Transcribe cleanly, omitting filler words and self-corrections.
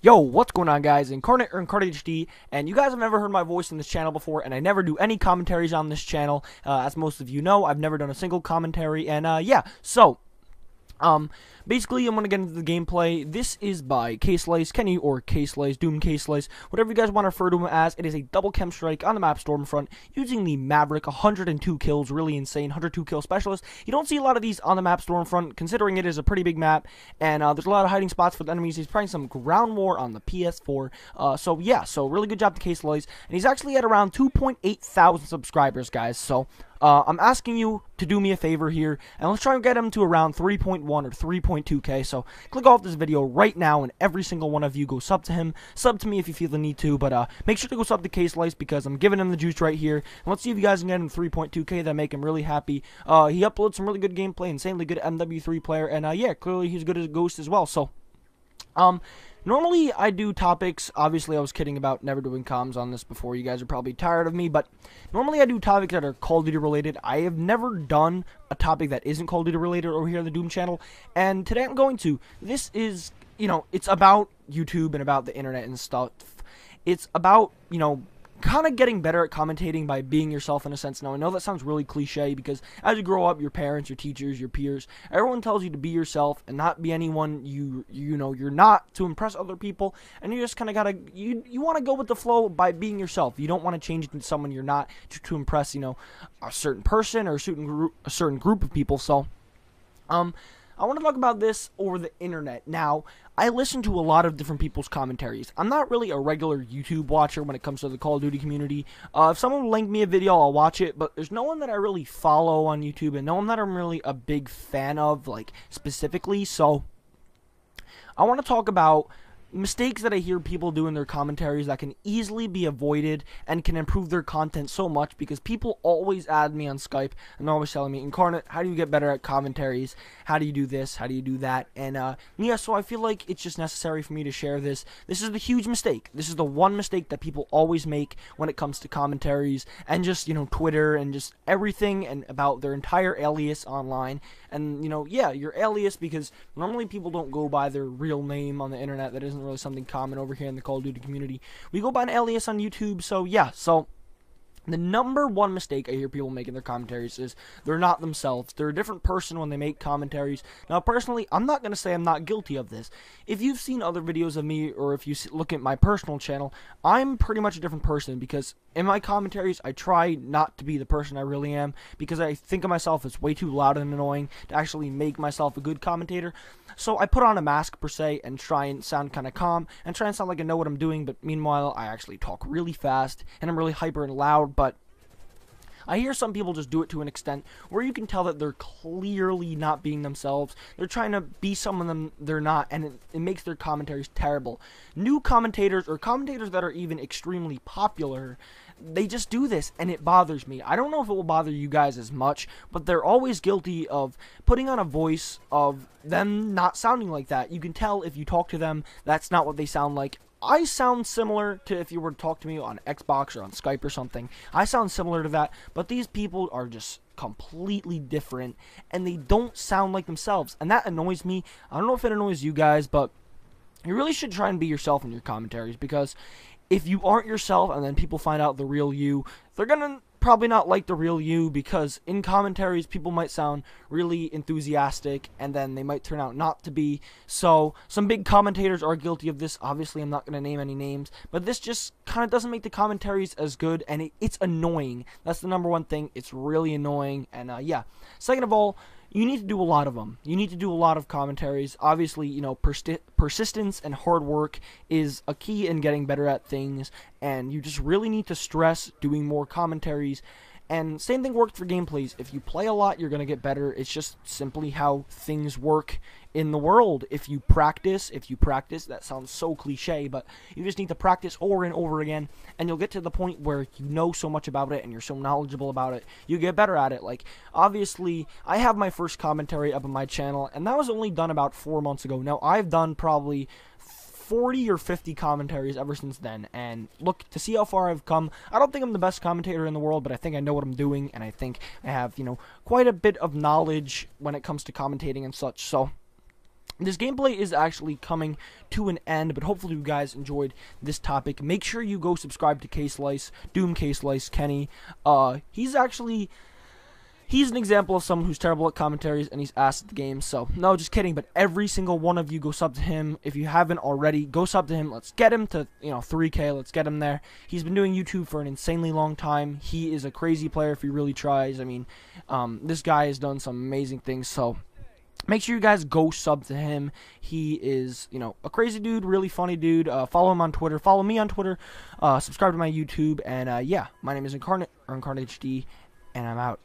Yo, what's going on, guys? Incarnate or Incarnate HD, and you guys have never heard my voice in this channel before, and I never do any commentaries on this channel. As most of you know, I've never done a single commentary, and yeah, so basically, I'm going to get into the gameplay. This is by K-Slice, Kenny, or K-Slice, Doom K-Slice, whatever you guys want to refer to him as. It is a double KEM strike on the map Stormfront, using the Maverick, 102 kills, really insane, 102 kill specialist. You don't see a lot of these on the map Stormfront, considering it is a pretty big map, and there's a lot of hiding spots for the enemies. He's playing some ground war on the PS4, so yeah, so really good job to K-Slice, and he's actually at around 2.8 thousand subscribers, guys, so I'm asking you to do me a favor here, and let's try and get him to around 3.1 or 3.2k, so click off this video right now, and every single one of you go sub to him, sub to me if you feel the need to, but make sure to go sub to K-Slice, because I'm giving him the juice right here, and let's see if you guys can get him 3.2k, that make him really happy. He uploads some really good gameplay, insanely good MW3 player, and yeah, clearly he's good as a ghost as well, so normally I do topics. Obviously I was kidding about never doing comms on this before. You guys are probably tired of me, but normally I do topics that are Call of Duty related. I have never done a topic that isn't Call of Duty related over here on the Doom channel, and today I'm going to. This is, it's about YouTube and about the internet and stuff. It's about, kind of getting better at commentating by being yourself in a sense. Now, I know that sounds really cliche, because as you grow up, your parents, your teachers, your peers, everyone tells you to be yourself and not be anyone you're not, to impress other people, and you just kind of gotta, you want to go with the flow by being yourself. You don't want to change into someone you're not to impress, a certain person or a certain group of people. So, I want to talk about this over the internet. Now, I listen to a lot of different people's commentaries. I'm not really a regular YouTube watcher when it comes to the Call of Duty community. If someone linked me a video, I'll watch it, but there's no one that I really follow on YouTube, and no one that I'm really a big fan of, like, specifically. So, I want to talk about mistakes that I hear people do in their commentaries that can easily be avoided and can improve their content so much, because people always add me on Skype and they're always telling me, Incarnate, how do you get better at commentaries? How do you do this? How do you do that? And yeah, so I feel like it's just necessary for me to share this. This is the huge mistake. This is the one mistake that people always make when it comes to commentaries and just, Twitter and just everything and about their entire alias online. And, yeah, your alias, because normally people don't go by their real name on the internet. That isn't really something common over here in the Call of Duty community. We go by an alias on YouTube, so yeah, so the number one mistake I hear people make in their commentaries is they're not themselves. They're a different person when they make commentaries. Now, personally, I'm not going to say I'm not guilty of this. If you've seen other videos of me, or if you look at my personal channel, I'm pretty much a different person, because in my commentaries, I try not to be the person I really am, because I think of myself as way too loud and annoying to actually make myself a good commentator. So I put on a mask, per se, and try and sound kind of calm, and try and sound like I know what I'm doing, but meanwhile, I actually talk really fast, and I'm really hyper and loud. But I hear some people just do it to an extent where you can tell that they're clearly not being themselves. They're trying to be someone they're not, and it makes their commentaries terrible. New commentators, or commentators that are even extremely popular, they just do this, and it bothers me. I don't know if it will bother you guys as much, but they're always guilty of putting on a voice of them not sounding like that. You can tell if you talk to them, that's not what they sound like. I sound similar to if you were to talk to me on Xbox or on Skype or something. I sound similar to that, but these people are just completely different, and they don't sound like themselves, and that annoys me. I don't know if it annoys you guys, but you really should try and be yourself in your commentaries, because if you aren't yourself and then people find out the real you, they're gonna probably not like the real you, because in commentaries people might sound really enthusiastic and then they might turn out not to be. So some big commentators are guilty of this. Obviously, I'm not going to name any names, but this just kind of doesn't make the commentaries as good, and it's annoying. That's the number one thing. It's really annoying. And yeah, second of all, you need to do a lot of them. You need to do a lot of commentaries. Obviously, persistence and hard work is a key in getting better at things, and you just really need to stress doing more commentaries. And same thing worked for gameplays. If you play a lot, you're going to get better. It's just simply how things work in the world. If you practice, that sounds so cliche, but you just need to practice over and over again, and you'll get to the point where you know so much about it and you're so knowledgeable about it, you get better at it. Like, obviously, I have my first commentary up on my channel, and that was only done about 4 months ago. Now, I've done probably 40 or 50 commentaries ever since then, and look, to see how far I've come. I don't think I'm the best commentator in the world, but I think I know what I'm doing, and I think I have, quite a bit of knowledge when it comes to commentating and such. So This gameplay is actually coming to an end, but hopefully you guys enjoyed this topic. Make sure you go subscribe to K-Slice, Doom K-Slice, Kenny. He's an example of someone who's terrible at commentaries, and he's ass at the game. So, no, just kidding. But every single one of you, go sub to him. If you haven't already, go sub to him. Let's get him to, 3K. Let's get him there. He's been doing YouTube for an insanely long time. He is a crazy player if he really tries. I mean, this guy has done some amazing things. So, make sure you guys go sub to him. He is, a crazy dude, really funny dude. Follow him on Twitter. Follow me on Twitter. Subscribe to my YouTube. And, yeah, my name is Incarnate, or Incarnate HD, and I'm out.